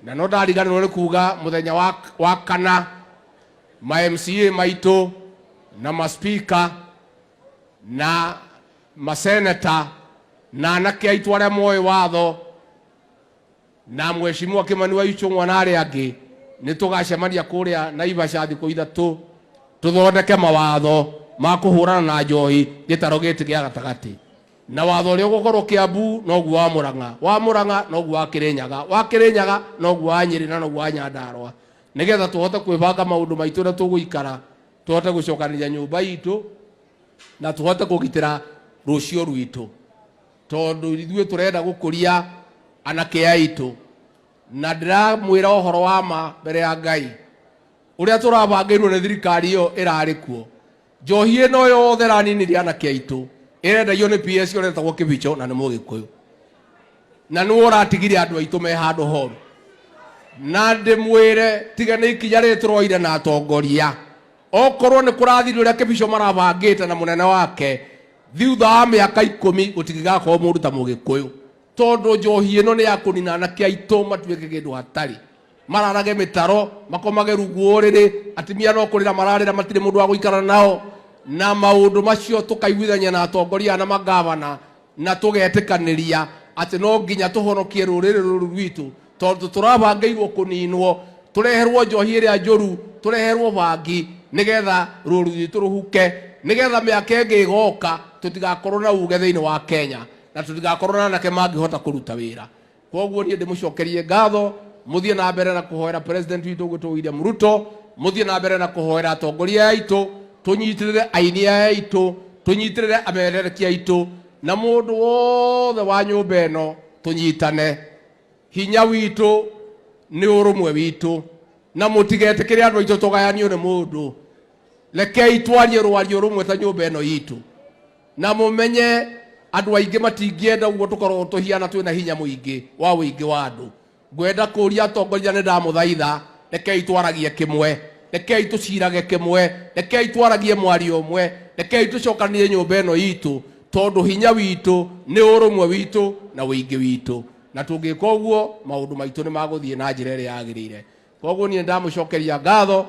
na no ndariganirwo ni kuga muthenya wa kana ma MCA maitu na ma speaker na ma senator na anake aitu aria moe watho na mheshimiwa Kimani wa Ichung'wa na aria angi ni tugacemania kuria Naivasha thiku ithatu tuthondeke mawatho ma kuhurana na njohi gitaro giti gia gatagati na watho ria gukorwo Kiambu noguo wa Murang'a noguo wa Kirinyaga noguo wa Nyeri na noguo wa Nyandarua nigetha tuhote kwibanga maundu maitu na tuguikara tuhote gucokanĩrĩria nyumba itu na tuhote kugitira rucio rwitu tondu ithuĩ turenda gukuria anake aitu na ndiramwira uhoro wa ma mbere ya Ngai uria turabangirwo ni thirikari iyo irari kuo njohi ĩno yothe raninirie anake aitu irendagio ni PS uretagwo Kibicho na ni Mũgĩkũyũ na nĩ ũratigire andũ aitu me handũ horu na ndĩmwĩre tiga nĩ ikinya rĩtũroire na atongoria okorwo nĩ kũrathire ũrĩa Kibicho marabangĩte na mũnene wake thutha wa mĩaka 10 gũtigakorwo mũndũ ta Mũgĩkũyũ tondu njohi ĩno nĩ ya kũnina anake aitu matuĩke kĩndũ hatarĩ mararage mĩtaro makomage rungu ũrĩrĩ atimia no kũrĩra mararĩra matirĩ mũndũ wa gũikara nao na maundu macio tukaiguithania na atongoria na magavana na tugetĩkanĩria atĩ no nginya tuhonokie rũrĩrĩ rũrũ rwitu tondu turabangĩirwo kuninwo tureherwo njohi ĩrĩa njũru tureherwo bangi nigetha rũrũ rwitu rũhuke nigetha mĩaka ĩngĩ ĩgoka tutigakorwo na uge thĩinĩ wa Kenya na tutigakorwo na anake mangĩhota kũruta wĩra koguo niĩ ndĩmũcokerie ngatho muthie na mbere na kuhoera president witu gwĩtwo William Ruto muthie na mbere na kuhoera atongoria aitu tunyitirire aini aitu tunyitirire amerereki aitu na mundu wothe wa nyumba ĩno tunyitane hinya witu ni urumwe witu na mutigetikire andu aitu tugayanio ni mundu rekei twarie rwario rumwe ta nyumba ĩno yitu na mumenye andu aingi matingienda uguo tukorwo tuhiana twina hinya muingi wa uingi wa andu ngwenda kuria atongoria ni ndamuthaitha rekei twaragie kimwe rekei tucirage kimwe rekei twaragie mwario umwe rekei tucokanire nyumba ĩno yitu tondu hinya witu ni urumwe witu na uingi witu na tungika uguo maundu maitu ni maguthie na njira ĩrĩa yagĩrĩire koguo nie ndamucokeria ngatho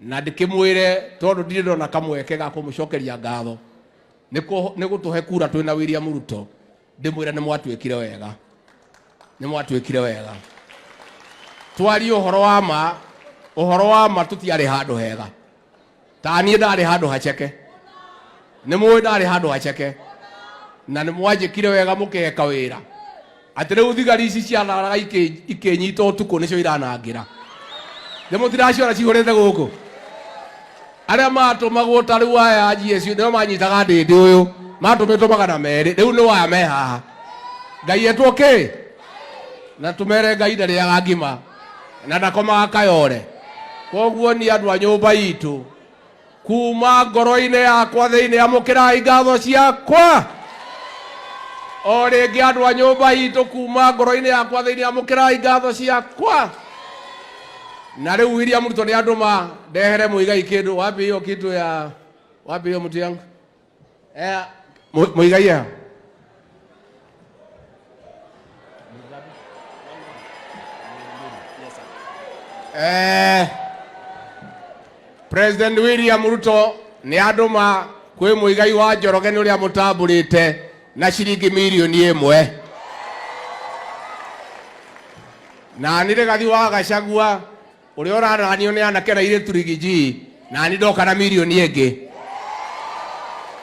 na ndikimwire tondu ndirĩ ndona kamweke ga kumucokeria ngatho nĩ gũtũhe kura twĩna William Ruto ndĩmwĩre nĩ mwatuĩkire wega twari ũhoro wa ma tũtiarĩ handũ hega ta niĩ ndarĩ handũ haceke nĩ mũĩ ndarĩ handũ haceke na nĩ mwanjĩkire wega mũkĩheka wĩra atĩ rĩu thigari ici ciatharaga ikĩnyita ũtukũ nĩcio iranangĩra nĩ mũtiraciona cihũrĩte gũkũ arĩa matũmagwo ta rĩu aya GSU nĩo manyitaga ndĩndĩ ũyũ matũmĩtwo 200 rĩu nĩ waya me haha Ngai etwo kĩ na tũmere Ngai ndarĩaga ngima na ndakomaga kayore koguo ni andũ a nyũmba itũ kuma ngoro-inĩ yakwa thĩinĩ amũkĩrai ngatho ciakwa o rĩngĩ andũ a nyũmba itũ kuma ngoro-inĩ yakwa thĩinĩ amũkĩrai ngatho ciakwa na rĩu William Ruto nĩ andũma ndehere Muigai kĩndũ wapi hiyo kitu ya wapi hiyo mtu yangu Muigai ya President William Ruto nĩ andũma kwĩ Muigai wa Njoroge nĩ ũrĩa mũtambũrĩte na ciringi milioni 1 na nĩ Rigathi wa Gachagua ũrĩa ũraranio nĩ anake na airĩtu rigiji na nĩ ndoka na milioni ĩngĩ